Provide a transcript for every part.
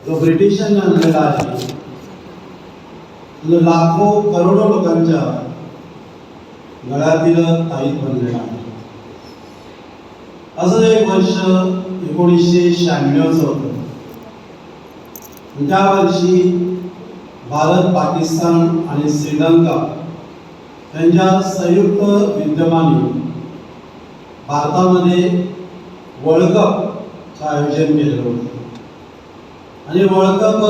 जो ब्रिटिशांनी आणलेला आहे, जो लाखो करोडो लोकांच्या गळ्यातील ताईत बनलेला आहे. असं एक वर्ष 1996 होतं. त्या वर्षी भारत, पाकिस्तान आणि श्रीलंका यांच्या संयुक्त विद्यमाने भारतामध्ये वर्ल्ड कपचं आयोजन केलेलं होतं. आणि वर्ल्ड कप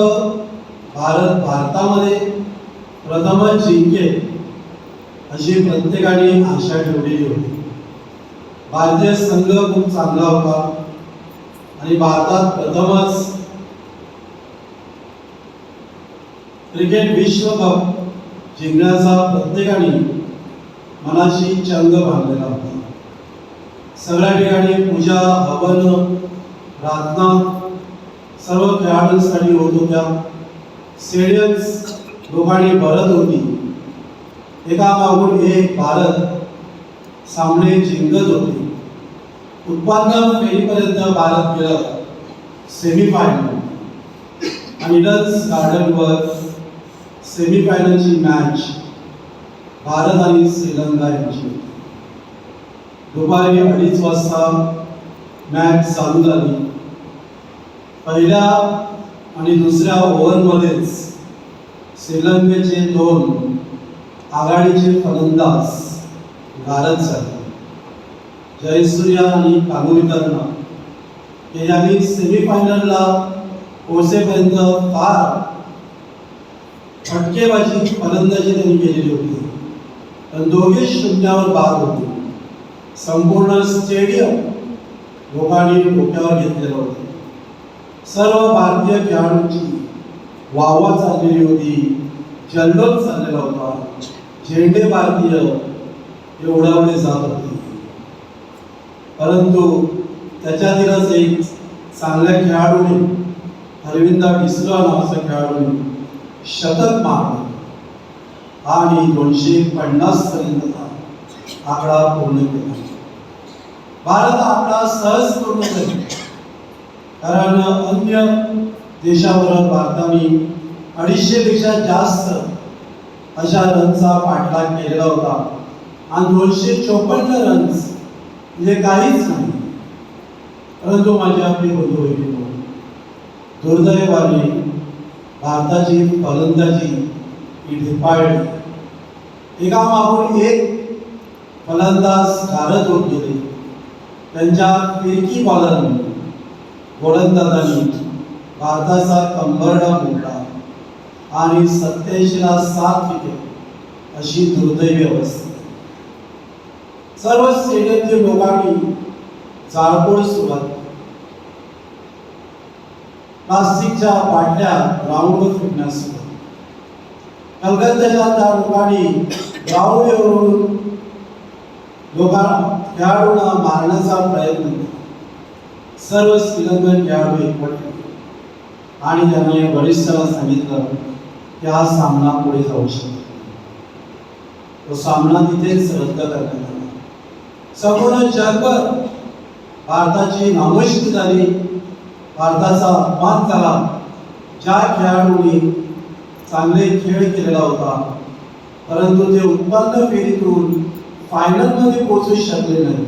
भारतामध्ये प्रथमच जिंकेल अशी प्रत्येकाने आशा ठेवलेली होती. भारतीय संघ खूप चांगला होता आणि भारतात प्रथमच क्रिकेट विश्वकप जिंकण्याचा प्रत्येकाने मनाशी चंग बांधलेला होता. सगळ्या ठिकाणी पूजा, हवन, प्रार्थना सर्व खेळाडूंसाठी होत होत्या. स्टेडियम्स लोकांनी भरत होती. एकामागून एक भारत सामने जिंकत होते. उत्पादन फेरीपर्यंत भारत गेला. सेमीफायनल आणि इडन्स गार्डनवर सेमीफायनलची मॅच भारत आणि श्रीलंका यांची होती. दुपारी 2:30 वाजता मॅच चालू झाली. पहिल्या आणि दुसऱ्या ओव्हरमध्येच श्रीलंकेचे 2 आघाडीचे फलंदाज गारद झाले. जयसूर्या आणि कांगुलीकरन हे यांनी सेमीफायनलला पोहोचेपर्यंत फार फटकेबाजी फलंदाजी त्यांनी केलेली होती. पण दोघे शून्यावर बाद होते. संपूर्ण स्टेडियम लोकांनी डोक्यावर घेतलेलं होतं. सर्व भारतीय खेळाडूंची वाहवा चाललेली होती. जल्लोष चाललेला होता. झेंडे भारतीय हे उडवले जात होते. परंतु त्याच्यातीलच एक चांगल्या खेळाडूने, अरविंदा डिसोझा नावाच्या खेळाडूने शतक मारलं आणि 250 पर्यंतचा आकडा पूर्ण केला. भारत आकडा सहज पूर्ण केला, कारण अन्य देशाबरोबर भारताने 250 पेक्षा जास्त अशा रनचा पाठलाग केलेला होता. आणि 254 रन्स म्हणजे काहीच नाही. परंतु माझ्या आपले बंधू भगिनींनो, दुर्दैवाने भारताची फलंदाजी ही ढेपाळली. एकामागून एक फलंदाज गारद होत गेले. त्यांच्या फिरकी बॉलरने, गोलंदाजांनी भारताचा कंबरडा मोडला आणि 87ला 7 विकेट अशी दुर्दैवी अवस्था. सर्व स्टेडियमच्या लोकांनी जाळपोळ सुरुवात केली. प्लास्टिकच्या बाटल्या ग्राउंडवर फेकण्यास सुरुवात. कलकत्त्याच्या त्या लोकांनी ग्राउंडवरून खेळाडूंना मारण्याचा प्रयत्न केला. सर्व श्रीलंकन खेळाडू एकवटले आणि त्यांनी वरिष्ठांना सांगितलं की हा सामना पुढे जाऊ शकतो. तो सामना तिथेच रद्द करण्यात आला. संपूर्ण जगभर भारताची नामोष्टी झाली. भारताचा अपमान झाला. ज्या खेळाडूंनी चांगले खेळ केलेला होता, परंतु ते उत्पन्न फेरीतून फायनलमध्ये पोहोचू शकले नाही,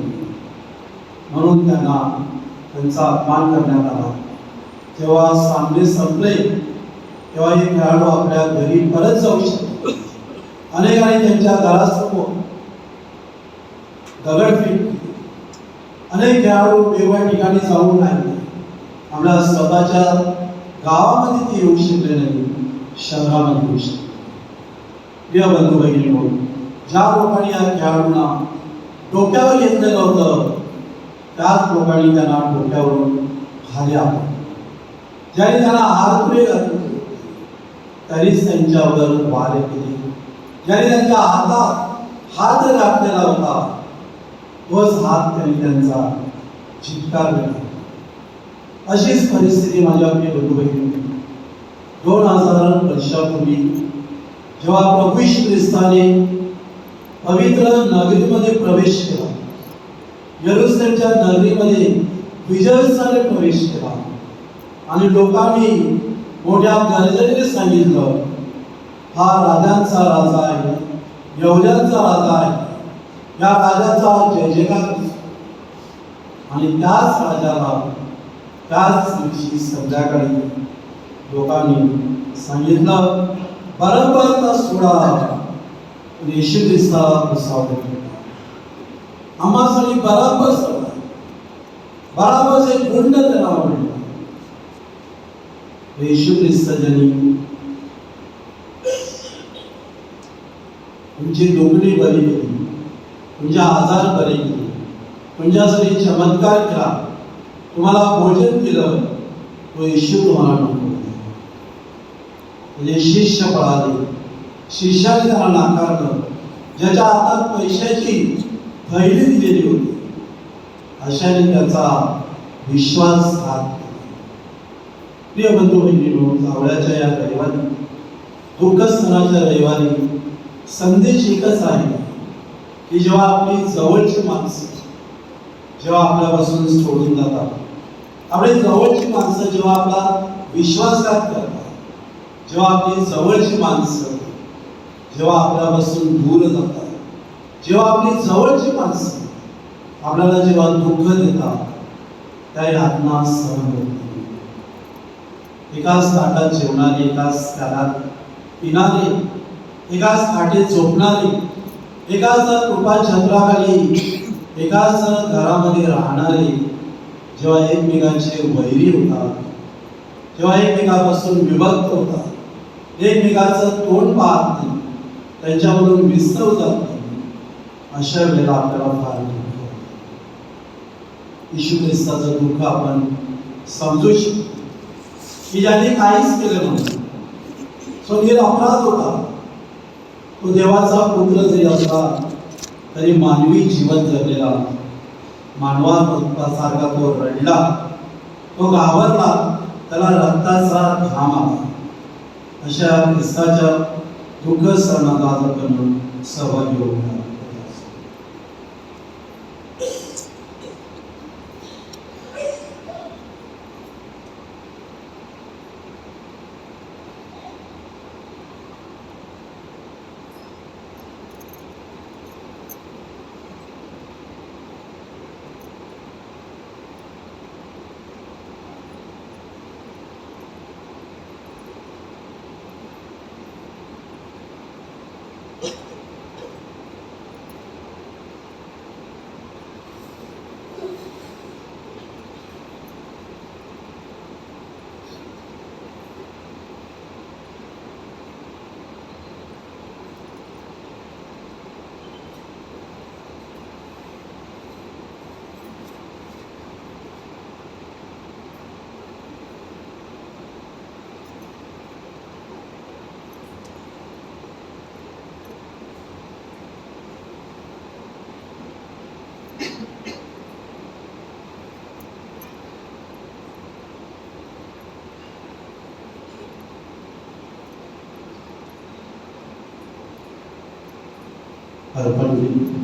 म्हणून त्यांचा अपमान करण्यात आला. जेव्हा सामने संपले तेव्हा हे खेळाडू आपल्या घरी परत जाऊ शकले. अनेकांनी त्यांच्या घरासमोर दगडफेक केली. अनेक खेळाडू वेगवेगळ्या ठिकाणी जाऊन राहिले. आपल्या स्वतःच्या गावामध्ये ते येऊ शकले नाही, शहरामध्ये येऊ शकले. प्रिय बंधू भगिनींनो, ज्या लोकांनी या खेळाडूंना डोक्यावर घेतलेलं होतं, त्याच लोकांनी त्यांना डोक्यावरून खाली आणलं. ज्यांनी त्यांना हातपुरे घातले तरीच त्यांच्यावर वारे केले. ज्यांनी त्यांच्या हातात हात घातलेला होता, तोच हात त्यांनी त्यांचा चित्कारला. अशीच परिस्थिती माझ्या आपली बंधू बहिणी 2000 वर्षापूर्वी जेव्हा प्रभू येशू ख्रिस्ताने पवित्र नगरीमध्ये प्रवेश केला, यरूशलेमच्या नगरीमध्ये विजयोत्सवाने प्रवेश केला, आणि लोकांनी मोठ्या गर्जनेने सांगितलं, हा राजांचा राजा आहे, यहुद्यांचा राजा आहे, या राजाचा जय जयकार. आणि त्याच राजाला त्याच दिवशी संध्याकाळी लोकांनी सांगितलं, बरब्बासला सोडा, येशू ख्रिस्ताला क्रुसावर. आम्हासाठी बराबस होता. बराबस एक गुंड त्यांना आवडला. येशू ख्रिस्त ज्यांनी तुमची दुखणी बरी केली, तुमचे आजार बरे केले, तुमच्यासाठी चमत्कार केला, तुम्हाला भोजन केलं, तो येशू तुम्हाला नको. म्हणजे शिष्य पळाले, शिष्याने त्याला नाकारलं. ज्याच्या हातात पैशाची थैली दिलेली होती, अशाने त्याचा विश्वासघात केला. प्रिय बंधू भगिनींनो, जावळ्याच्या या रविवारी, दुःख सणाच्या रविवारी संदेश एकच आहे की जेव्हा आपली जवळची माणसं जेव्हा आपल्यापासून सोडून जातात, आपली जवळची माणसं जेव्हा आपला विश्वासघात करतात, जेव्हा आपली जवळची माणसं जेव्हा आपल्यापासून दूर जातात, जेव्हा आपली जवळची माणसं आपल्याला जेव्हा दुःख देतात, त्या यातना सहन होत नाही. एकाच ताटात जेवणारे, एकाच ताटात पिणारे, एकाच खाटीत झोपणारे, एकाच कृपा छत्राखाली, एकाच घरामध्ये राहणारे जेव्हा एकमेकांचे वैरी होतात, जेव्हा एकमेकांपासून विभक्त होतात, एकमेकांचं तोंड पाहत नाही, त्यांच्यामधून विसरव जात नाही, अशा वेळेला आपल्याला फार दुःख होतं. येशू ख्रिस्ताचं दुःख आपण समजू शकतो की ज्यांनी काहीच केलं नव्हतं, तो निरपराध होता, तो देवाचा पुत्र जरी असला तरी मानवी जीवन जगलेला, मानवासारखा तो रडला, तो घाबरला, त्याला रक्ताचा घाम आला. अशा ख्रिस्ताच्या दुःख सणात आज आपण सहभागी होऊया. अर्पण होईल.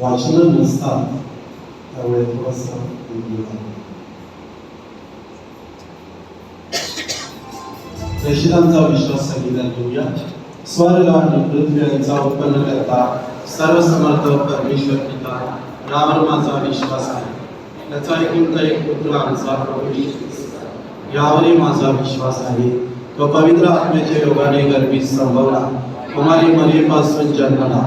वाचन नसतात त्यामुळे थोडंसं प्रेषितांचा विश्वास सांगितला घेऊया. स्वर्ग आणि पृथ्वी यांचा उत्पन्न करता सर्वसमर्थ परमेश्वर पिता यावर माझा विश्वास आहे. त्याचा एकुलता एक पुत्र आमचा प्रभू येशू ख्रिस्त, यावरही माझा विश्वास आहे. तो पवित्र आत्म्याच्या योगाने गर्भीत संभवला, कुमारी मरियेपासून जन्मला,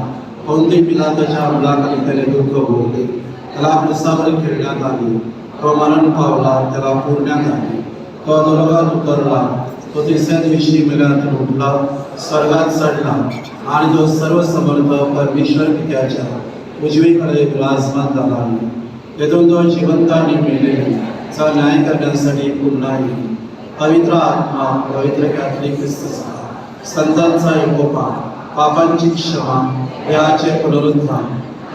कोणते पिलाताच्या मुलाखाली त्याने दुःख भोगले, त्याला क्रूसावर खेळण्यात आले, तो मरण पावला, त्याला पुरण्यात आले, तो नरकात उतरला, तो तिसऱ्या दिवशी मेल्यातून उठला, स्वर्गात चढला आणि तो सर्व समर्थ परमेश्वर पित्याच्या उजवीकडे विराजमान झाला आहे. तेथून तो जिवंत आणि मेलेल्यांचा न्याय करण्यासाठी पुन्हा येईल. पवित्र आत्मा, पवित्र कॅथलिक ख्रिस्त संतांचा एकोपा, पापांची क्षमा, देहाचे पुनरुत्थान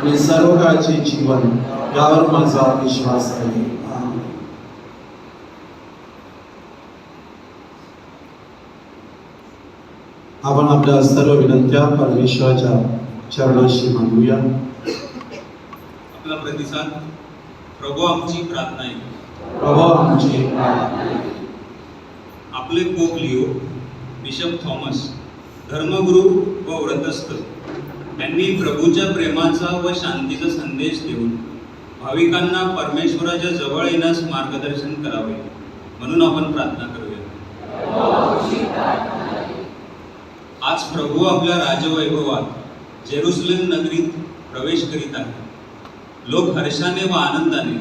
आणि सर्व काळचे जीवन यावर माझा विश्वास आहे. आमेन. आपण आपल्या सर्व विनंत्या परमेश्वराच्या चरणाशी मांडूया. आपला प्रतिसाद. प्रभू आमची प्रार्थना आहे. प्रभू आमची प्रार्थना आहे. आपले पोप लिओ, बिशप थॉमस, धर्मगुरू व व्रतस्थ यांनी प्रभूच्या प्रेमाचा व शांतीचा संदेश देऊन भाविकांना परमेश्वराच्या जवळ येण्यास मार्गदर्शन करावे म्हणून आपण प्रार्थना करूया. आज प्रभू आपल्या राजवैभवात जेरुसलेम नगरीत प्रवेश करीत आहे. लोक हर्षाने व आनंदाने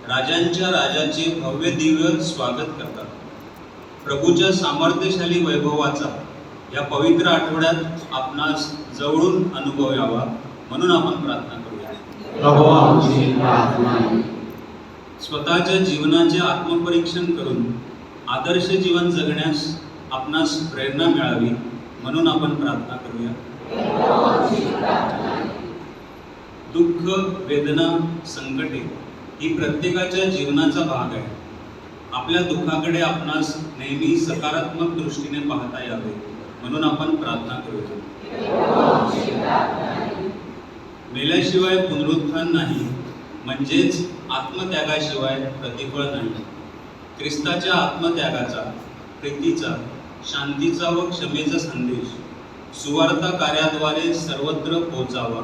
राजांच्या राजाचे भव्य दिव्य स्वागत करतात. प्रभूच्या सामर्थ्यशाली वैभवाचा या पवित्र आठवड्यात आपणास जवळून अनुभव यावा म्हणून आपण प्रार्थना करूया. प्रभू आमची प्रार्थना आहे. स्वतःच्या जीवनाचे आत्मपरीक्षण करून आदर्श जीवन जगण्यास आपणास प्रेरणा मिळावी म्हणून आपण प्रार्थना करूया. दुःख, वेदना, संकटे ही प्रत्येकाच्या जीवनाचा भाग आहे. आपल्या दुःखाकडे आपणास नेहमी सकारात्मक दृष्टीने पाहता यावे म्हणून आपण प्रार्थना करूया. मेल्याशिवाय पुनरुत्थान नाही, म्हणजेच आत्मत्यागाशिवाय प्रतिफळ नाही. ख्रिस्ताच्या आत्मत्यागाचा, प्रीतीचा, शांतीचा व क्षमेचा संदेश सुवार्ता कार्याद्वारे सर्वत्र पोहोचावा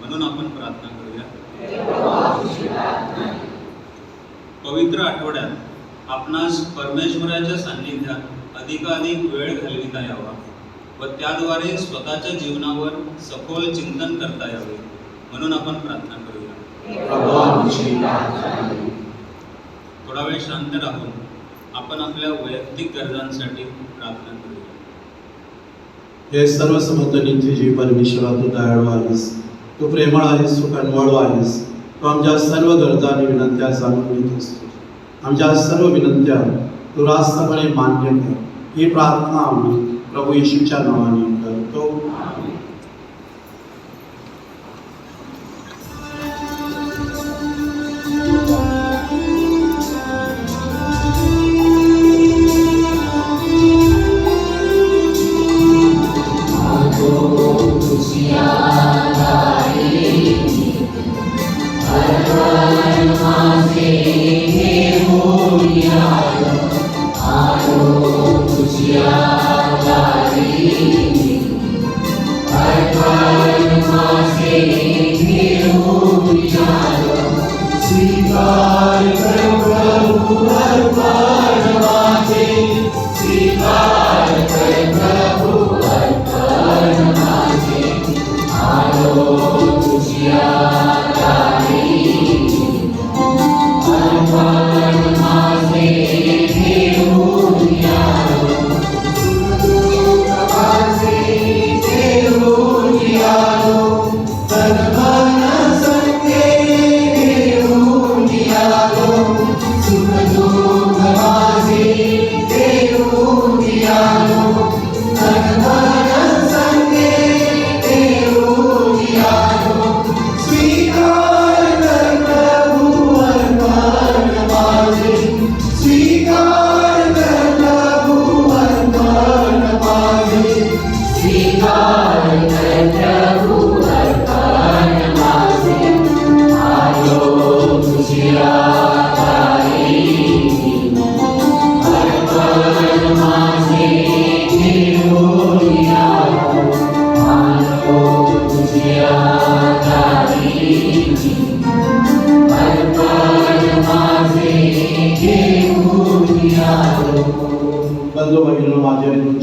म्हणून आपण प्रार्थना करूया. पवित्र आठवड्यात आपणास परमेश्वराच्या सान्निध्यात अधिकाधिक वेळ घालविता यावा व त्याद्वारे स्वतःच्या जीवनावर सखोल चिंतन करता यावे म्हणून आपण प्रार्थना करूया. थोडा वेळ शांत राहून आपण आपल्या वैयक्तिक गरजांसाठी प्रार्थना करूया. हे सर्व समर्थ नित्यजीव परमेश्वरा, तू दयाळू आहेस, तू प्रेमळ आहेस, तू कणवळू आहेस. तू आमच्या सर्व गरजा आणि विनंत्या जाणून घेत असतो. आमच्या सर्व विनंत्या तू रास्तपणे मान्य कर. ही प्रार्थना आम्ही प्रभू येशूच्या नावाने करतो.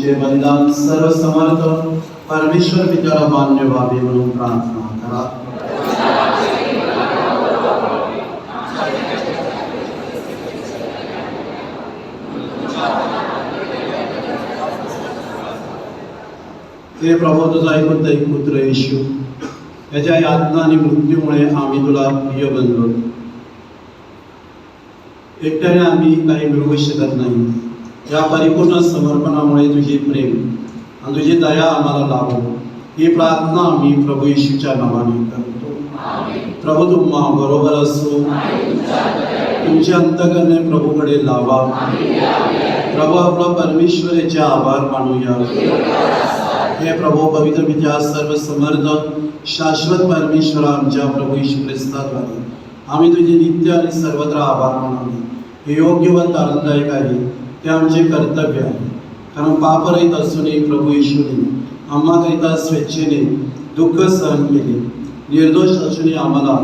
केलेले बलिदान सर्व समर्थ परमेश्वर पित्याला मान्य व्हावे म्हणून प्रार्थना करा. हे प्रभू, तुझा एक पुत्र येशू याच्या यातना आणि मृत्यूमुळे आम्ही तुला प्रिय बनलो. एकट्याने आम्ही काही मिळवू शकत नाही. या परिपूर्ण समर्पणामुळे तुझे प्रेम आणि तुझी दया आम्हाला लाभो ही प्रार्थना आम्ही प्रभू येशूच्या नावाने करतो. प्रभू तुम्हा बरोबर असो. तुमचे अंतकरणे प्रभूकडे लावा. प्रभू आपला परमेश्वराचे आभार मानूया. हे प्रभू, पवित्र पित्या, सर्व समर्थ शाश्वत परमेश्वर आमच्या प्रभू येशू ख्रिस्ताद्वारे आम्ही तुझे नित्य आणि सर्वत्र आभार मानावे. हे योग्य व आनंददायक आहे. ते आमचे कर्तव्य आहे. कारण पापरहित असूनही प्रभू येशूने आम्हाकरिता स्वेच्छेने दुःख सहन केले. निर्दोष असूनही आम्हाला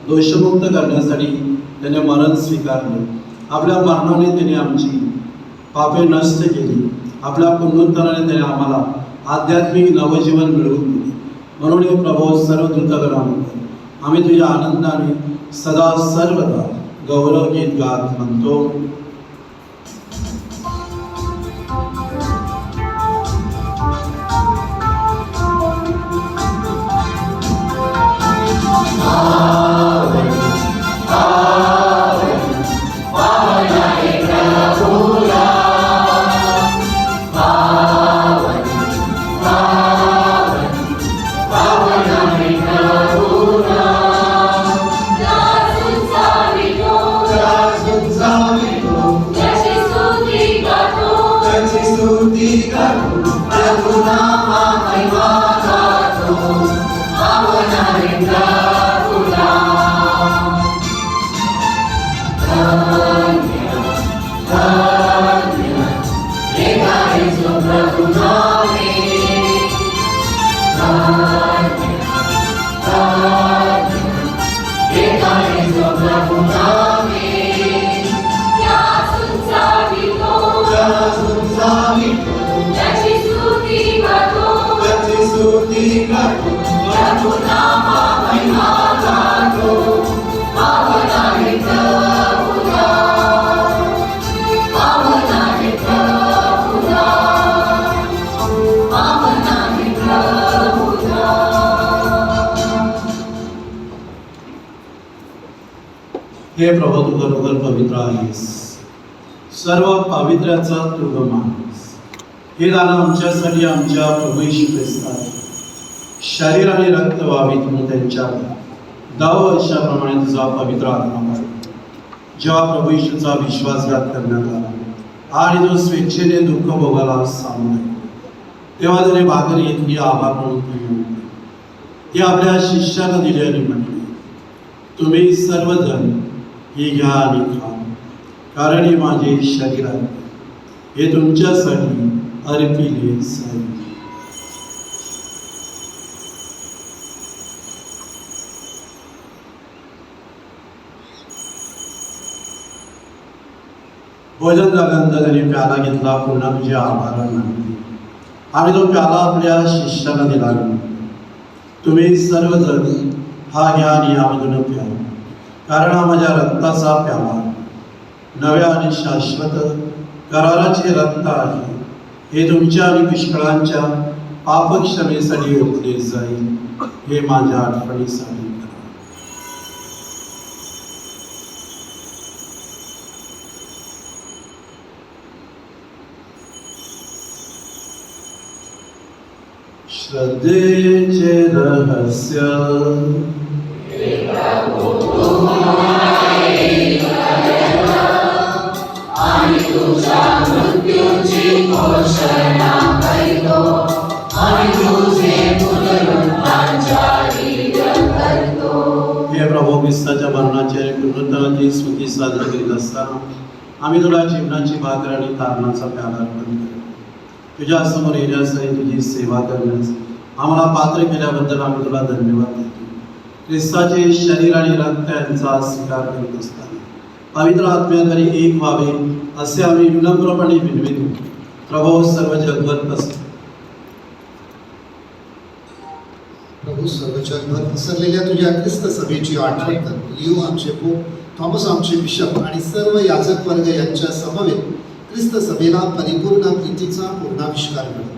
दोषमुक्त करण्यासाठी त्याने मरण स्वीकारले. आपल्या मरणाने त्याने आमची पापे नष्ट केली. आपल्या पुनरुत्थानाने त्याने आम्हाला आध्यात्मिक नवजीवन मिळवून दिले. म्हणून हे प्रभू, सर्व दूतगणांमध्ये आम्ही तुझ्या आनंदाने सदा सर्वदा गौरव गीत गात म्हणतो. हे प्रभू, तू खरोखर पवित्र आहेस. सर्व पावित्र्याचा तू माणूस. हे दान आमच्यासाठी आमच्या प्रभू येशू ख्रिस्ताचे शरीर आणि रक्त व्हावे म्हणून त्यांच्या 10 वर्षाप्रमाणे तुझा पवित्र आत्मा पाहिजे. जेव्हा प्रभू येशूचा विश्वासघात करण्यात आला आणि तो स्वेच्छेने दुःख भोगायला सामोरे तेव्हा त्याने भाकर घेतली, आभार म्हणून ती आपल्या शिष्याला दिली आणि म्हटली, तुम्ही सर्वजण ही घ्या आणि खा, कारण हे माझे शरीर आहे. हे तुमच्यासाठी अर्पिले जाईल. भोजन झाल्यानंतर त्याने प्याला घेतला, पुन्हा तुझे आभार मानले आणि तो प्याला आपल्या शिष्याला दिला. तुम्ही सर्वजण हा घ्या आणि यामधून प्या, कारण हा माझ्या रक्ताचा प्याला, नव्या आणि शाश्वत कराराचे रक्त आहे. हे तुमच्या आणि पुष्कळांच्या पापक्षमेसाठी ओतले जाईल. हे माझ्या आठवणीसाठी करा. श्रद्धेचे रहस्य आणि तुझ्या मृत्यूची घोषणा करतो आणि तुझे पुनरुत्थान जाहीर करतो. हे प्रभू, ख्रिस्ताच्या मरणाची आणि पुनरुत्थानाची स्मृती साजरी करीत असताना आम्ही तुला जीवनाची भाकर आणि तारणाचा प्याला अर्पण करतो. तुझ्या समोर येण्यासाठी तुझी सेवा करण्यास आम्हाला पात्र केल्याबद्दल आम्ही तुला धन्यवाद देतो. ख्रिस्ताचे शरीर आणि रक्त यांचा स्वीकार करीत असताना पवित्र आत्म्याद्वारे एक व्हावे असे आम्ही विनम्रपणे विनवितो. प्रभू सर्व जगभर पसरला. प्रभू सर्व जगभर पसरलेल्या तुझ्या ख्रिस्त सभेची आठवण कर. लिओ आमचे पोप, थॉमस आमचे बिशप आणि सर्व याजक वर्ग यांच्या समवेत ख्रिस्त सभेला परिपूर्ण प्रीतीचा पूर्णाविष्कार कर.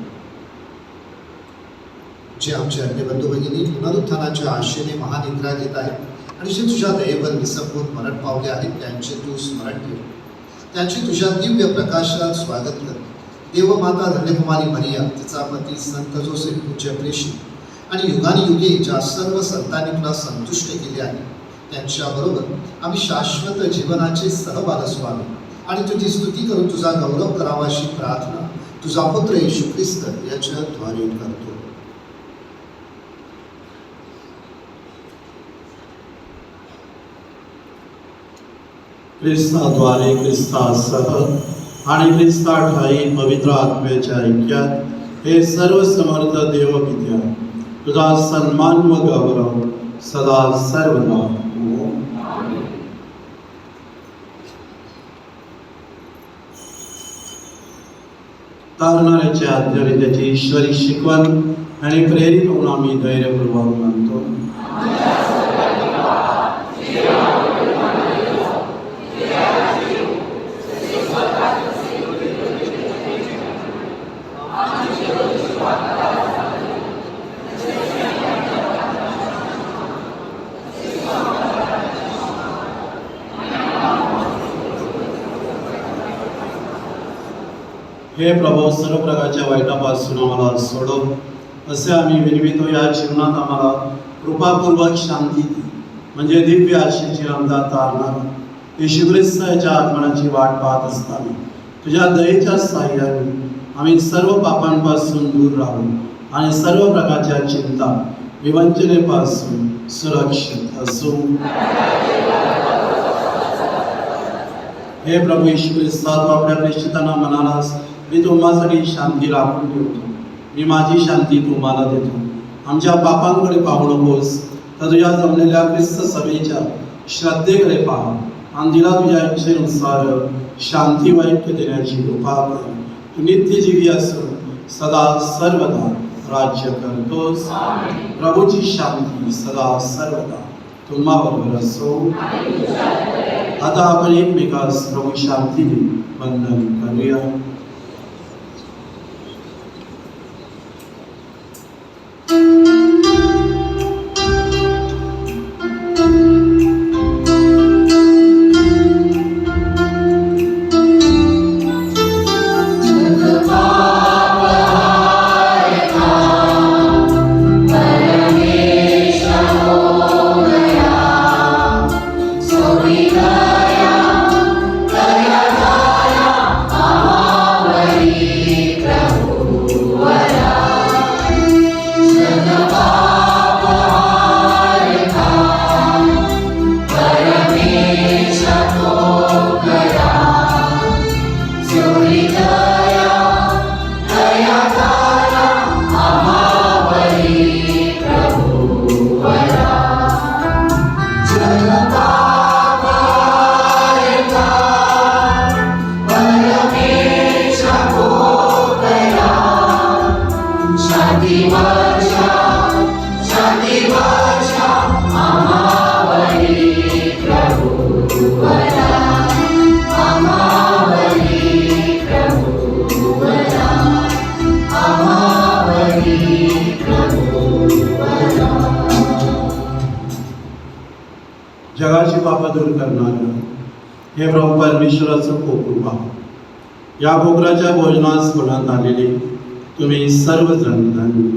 जे आमचे अन्य बंधू भगिनी पुनरुत्थानाच्या आशेने महानिद्रा घेत आहेत आणि जे तुझ्या दयेवर विसंबून मरण पावले आहेत त्यांचे तू स्मरण ठेव. त्यांचे तुझ्या दिव्य प्रकाशात स्वागत कर. देवमाता धन्यकुमारी मरिया, तिचा पती संत जोसेफ पूज्य प्रेषित आणि युगानुयुगे ज्या सर्व संतांनी तुला संतुष्ट केले आहे त्यांच्याबरोबर आम्ही शाश्वत जीवनाचे सहभाग व्हावे आणि तुझी स्तुती करून तुझा गौरव करावा अशी प्रार्थना तुझा पुत्र येशू ख्रिस्त याच्याद्वारे करतो. ख्रिस्ताद्वारे, ख्रिस्तासह आणि ख्रिस्ता ठाई पवित्र आत्म्याच्या ऐक्यात हे सर्व समर्थ देव पित्या, तुझा सन्मान व गौरव सदा सर्वदा हो. तारणाऱ्याच्या आज्ञाने त्याची ईश्वरी शिकवण आणि प्रेरित होऊन आम्ही धैर्यपूर्वक मानतो. हे प्रभू, सर्व प्रकारच्या वाईटापासून आम्हाला सोडव, असे आम्ही विनवितो. या जीवनात आम्हाला कृपापूर्वक शांती दे, म्हणजे दिव्य आशेची आमदार तारणार येशू ख्रिस्ताच्या आगमनाची वाट पाहत असताना तुझ्या दयेच्या साह्याने आम्ही सर्व पापांपासून दूर राहू आणि सर्व प्रकारच्या चिंता विवंचनेपासून सुरक्षित असू. हे प्रभू येशू ख्रिस्ता, तू आपल्या प्रेषितांना म्हणालास, मी तुम्हासाठी शांती राखून ठेवतो, मी माझी शांती तुम्हाला देतो. आमच्या पापांकडे पाहू नकोस, तर तुझ्या जमलेल्या ख्रिस्त सभेच्या श्रद्धेकडे पाहा आणि तिला तुझ्या इच्छेनुसार शांती वाक्य देण्याची कृपा कर. तू नित्यजीवी असून सदा सर्वदा राज्य करतोस. प्रभूची शांती सदा सर्वदा तुम्हाबरोबर असो. आता आपण एकमेकास प्रभू शांतीने वंदन करूया. जगाची पापं दूर करणारं हे प्रभू परमेश्वराचं कोकरू पहा. या कोकराच्या भोजनास बोलण्यात आलेले तुम्ही सर्वजण धन्य.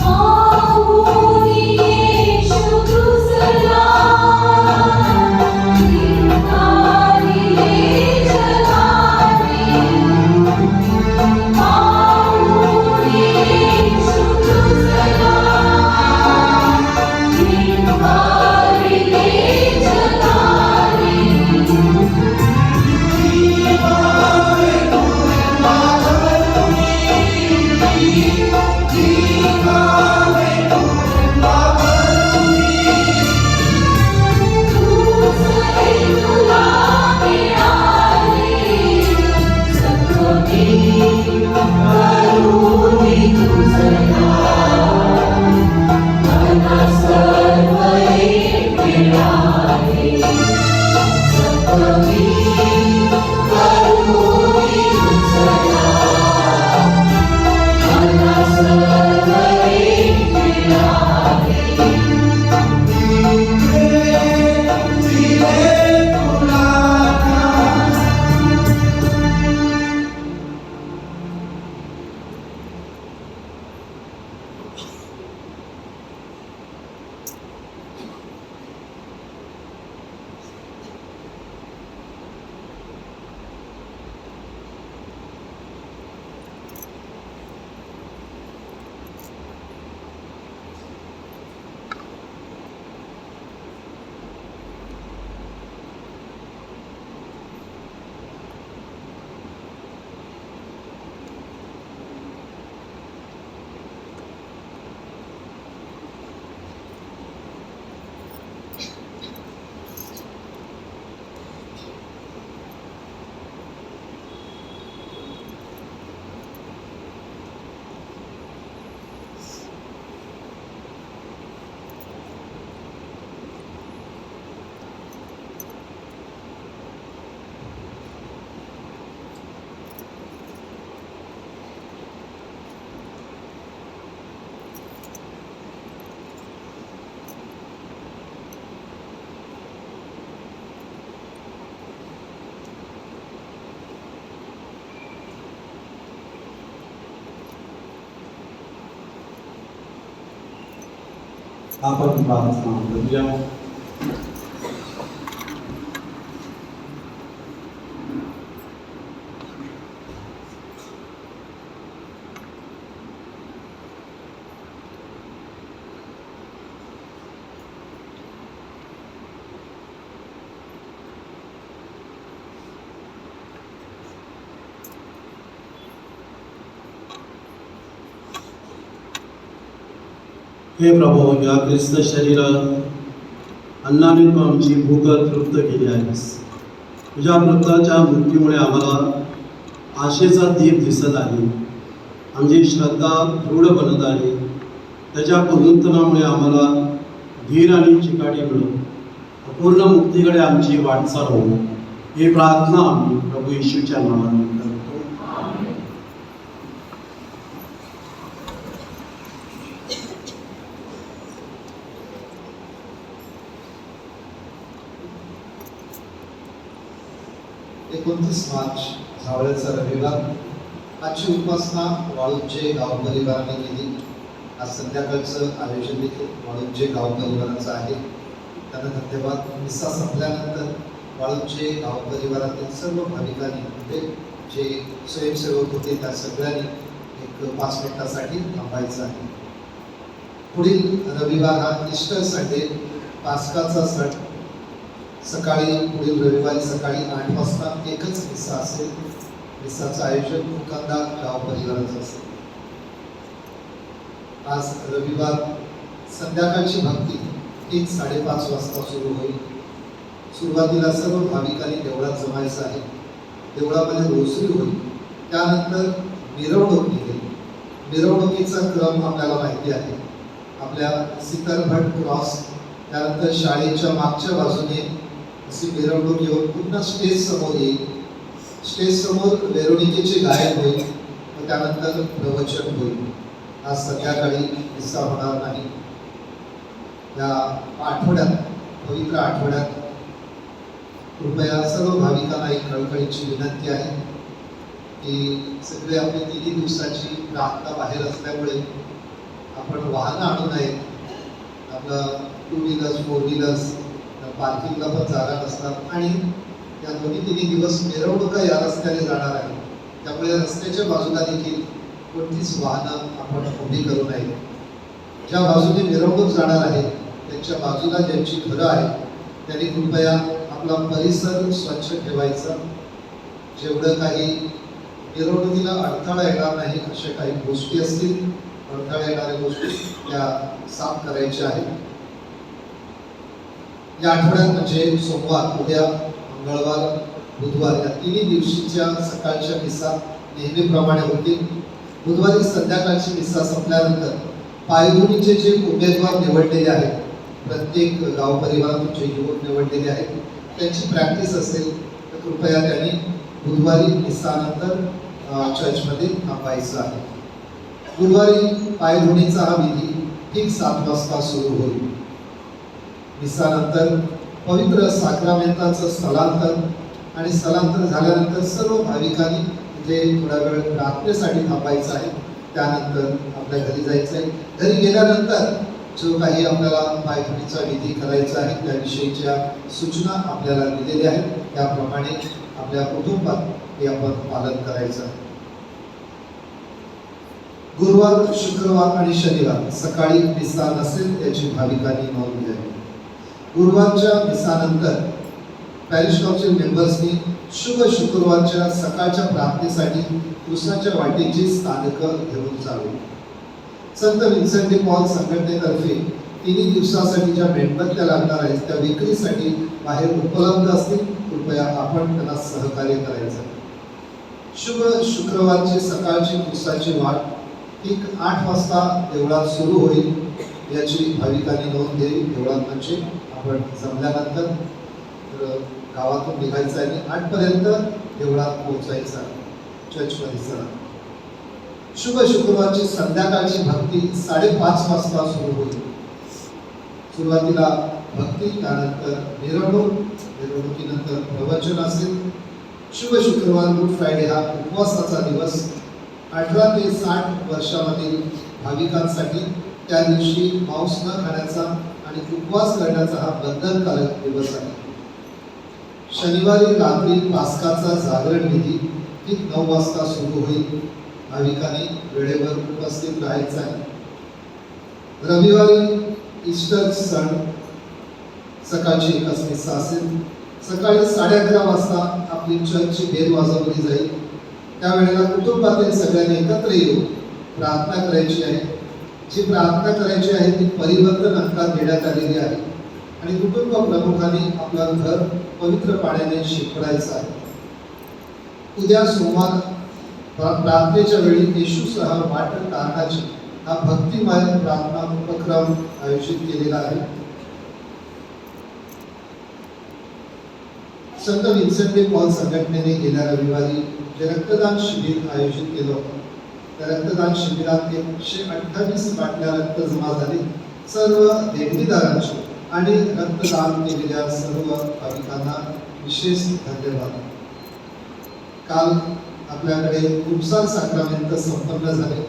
Oh आपण प्रार्थना करूया. हे प्रभो, या ख्रिस्त शरीरात अन्नाने तू आमची भूक तृप्त केली आहेस. तुझ्या पुत्राच्या मृत्यूमुळे आम्हाला आशेचा दीप दिसत आहे. आमची श्रद्धा दृढ बनत आहे. त्याच्या पुनरुत्थानामुळे आम्हाला धीर आणि चिकाटी मिळत अपूर्ण मुक्तीकडे आमची वाटचाल होऊ. ही प्रार्थना आम्ही प्रभू येशूच्या नावाने करतो. मार्च झावळ्याचा रविवार. आजची उपासना वाळूंजे गाव परिवाराने केली. आज संध्याकाळचं आयोजन देखील वाळूंजे गाव परिवाराचं आहे. त्यांना धन्यवाद. मिसा संपल्यानंतर वाळूंजे गाव परिवारातील सर्व भाविकांनी म्हणजे जे स्वयंसेवक होते त्या सगळ्यांनी एक 5 मिनिटासाठी थांबायचं आहे. पुढील रविवार हा ईस्टर संडे, पास्काचा सण. सकाळी पुढील रविवारी सकाळी 8 वाजता एकच मिसा असेल. मिसाचं आयोजन मुकांदा गाव परिवाराचं असेल. आज रविवार संध्याकाळची भक्ती ठीक 5:30 वाजता सुरू होईल. सुरुवातीला सर्व भाविकांनी देवळात जमायचं आहे. देवळामध्ये रोसरी होईल. त्यानंतर मिरवणूक निघेल. मिरवणुकीचा क्रम आपल्याला माहिती आहे. आपल्या सिकरभट क्रॉस, त्यानंतर शाळेच्या मागच्या बाजूने अशी मिरवणूक येऊन पुन्हा स्टेज समोर येईल. स्टेज समोर वेरोनिकेचे गायन होईल व त्यानंतर प्रवचन होईल. आज संध्याकाळी मिसा होणार नाही. या आठवड्यात, पवित्र आठवड्यात कृपया सर्व भाविकांना एक कळकळीची विनंती आहे की सगळे आपली 3 दिवसाची प्रार्थना बाहेर असल्यामुळे आपण वाहनं आणू नयेत. आपलं 2 व्हीलर्स 4 व्हीलर्स पार्किंगला पण जागा नसतात आणि या 2-3 दिवस मिरवणुका या रस्त्याने जाणार आहे. त्यामुळे रस्त्याच्या बाजूला देखील कोणतीच वाहनं आपण उभी करू नये. ज्या बाजूने मिरवणूक जाणार आहे त्यांच्या बाजूला ज्यांची घरं आहेत त्यांनी कृपया आपला परिसर स्वच्छ ठेवायचा. जेवढं काही मिरवणुकीला अडथळा येणार नाही अशा काही गोष्टी असतील, अडथळा येणाऱ्या गोष्टी त्या साफ करायच्या आहेत. या आठवड्यात म्हणजे सोमवार, उद्या, मंगळवार, बुधवार या 3 दिवशीच्या सकाळच्या मिसा नेहमीप्रमाणे होतील. बुधवारी संध्याकाळची मिसा संपल्यानंतर पायधुनीचे जे उमेदवार निवडलेले आहेत, प्रत्येक गाव परिवारातून जे युवक निवडलेले आहेत त्यांची प्रॅक्टिस असेल तर कृपया त्यांनी बुधवारी मिसानंतर चर्चमध्ये थांबायचं आहे. गुरुवारी पायधुनीचा हा विधी ठीक 7 वाजता सुरू होईल. मिसानंतर पवित्र साक्रामेंताचं स्थलांतर आणि स्थलांतर झाल्यानंतर सर्व भाविकांनी तिथे थोडा वेळ प्रार्थनेसाठी थांबायचं आहे. त्यानंतर आपल्या घरी जायचं आहे. घरी गेल्यानंतर जो काही आपल्याला पायधुनीचा विधी करायचा आहे त्याविषयीच्या सूचना आपल्याला दिलेल्या आहेत. त्याप्रमाणे आपल्या कुटुंबात हे आपण पालन करायचं आहे. गुरुवार, शुक्रवार आणि शनिवार सकाळी मिसा नसेल याची भाविकांनी नोंद घ्यावी. गुरुवारच्या मिसानंतर पॅरिश काउन्सिल मेंबर्सनी शुभ शुक्रवारच्या सकाळच्या प्रार्थनेसाठी कृष्णाच्या वाटेची स्थानकं घेऊन जावी. संत विन्सेंट डी पॉल संघटनेतर्फे 3 दिवसासाठी ज्या मेणबत्त्या लागणार आहेत त्या विक्रीसाठी बाहेर उपलब्ध असतील. कृपया आपण त्यांना सहकार्य करायचं. शुभ शुक्रवारची सकाळची कृष्णाची वाट ठीक 8 वाजता देवळात सुरू होईल याची भाविकांनी नोंद घ्यावी. देवळात म्हणजे आपण जमल्यानंतर गावातून निघायचं आहे आणि 8 पर्यंत देवळात पोहोचायचं आहे, चर्च परिसरात. शुभ शुक्रवारची संध्याकाळची भक्ती 5:30 वाजता सुरू होईल. सुरुवातीला भक्ती, त्यानंतर मिरवणूक, मिरवणुकीनंतर प्रवचन असेल. शुभ शुक्रवार गुड फ्रायडे हा उपवासाचा दिवस 18 ते 60 वर्षामधील भाविकांसाठी त्या दिवशी मांस न खाण्याचा आणि उपवास करण्याचा हा बंधनकारक दिवस आहे. शनिवारी रात्री पास्काचा जागरण विधी ठीक 9 वाजता सुरू होईल. भाविकांनी वेळेवर उपस्थित राहायचं आहे. रविवारी ईस्टर सण सकाळची 1 मिसा असेल. सकाळी 11:30 वाजता आपली चर्चची बेल वाजवली जाईल. त्यावेळेला कुटुंबातील सगळ्यांनी एकत्र येऊन प्रार्थना करायची आहे. जी प्रार्थना करायची आहे ती परिवर्तन अंकात देण्यात आलेली आहे आणि कुटुंब प्रमुखांनी आपलं घर पवित्र पाण्याने शिंपडायचं आहे. उद्या सोमवार प्रार्थनेच्या वेळी येशूसह वाटण तारणाची हा भक्तिमय प्रार्थना उपक्रम आयोजित केलेला आहे. संत विन्सेंट de पॉल संघटनेने गेल्या रविवारी जे रक्तदान शिबिर आयोजित केलं होतं, त्या रक्तदान शिबिरात 128 बाटल्या रक्त जमा झाले. सर्व देणगीदारांचे आणि रक्तदान केलेल्या सर्व भाविकांना विशेष धन्यवाद. काल आपल्याकडे खुपसार साक्रामेंट संपन्न झाले.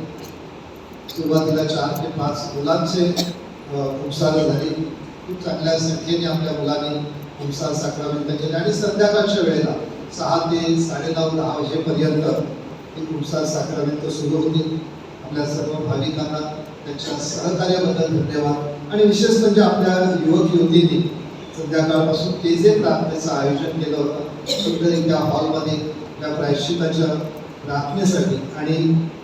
सुरुवातीला 4 ते 5 मुलांचे खुपसार झाले. खूप चांगल्या संख्येने आपल्या मुलांनी खुपसार साक्रामेंट केले आणि संध्याकाळच्या वेळेला 6 ते 9:30-10 वाजेपर्यंत ही खुपसार साक्रामेंट सुरू होती. आपल्या सर्व भाविकांना त्यांच्या सहकार्याबद्दल धन्यवाद आणि विशेष म्हणजे आपल्या युवक युवतींनी संध्याकाळपासून केजे प्रार्थनेचं आयोजन केलं होतं. सुंदर हॉलमध्ये आपल्या प्रायश्चिताच्या प्रार्थनेसाठी आणि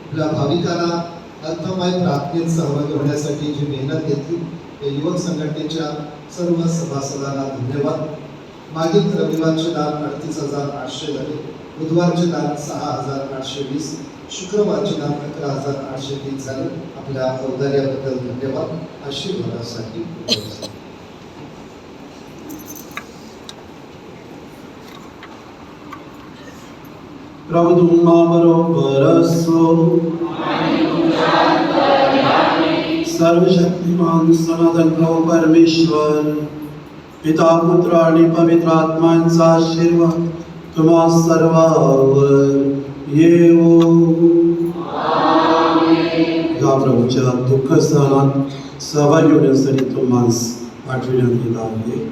आपल्या भाविकांना अर्थमय प्रार्थनेत सहभागी होण्यासाठी जी मेहनत घेतली त्या युवक संघटनेच्या सर्व सभासदांना धन्यवाद. मागील रविवारचे दान 38,800 झाले. बुधवारचे दान 6,820, शुक्रवारचे दान 11,830 झाले. आपल्या औदार्याबद्दल धन्यवाद. आशीर्वादासाठी प्रभु तुम्हाबरोबर असो. सर्वशक्तिमान सनातन प्रभु परमेश्वर पिता पुत्र आणि पवित्र आत्म्यांचा आशीर्वाद तुम्हा सर्वांवर येवो. या प्रभूच्या दुःख सहनात सहभागी होण्यासाठी तुम्हास पाठविण्यात येत आहे.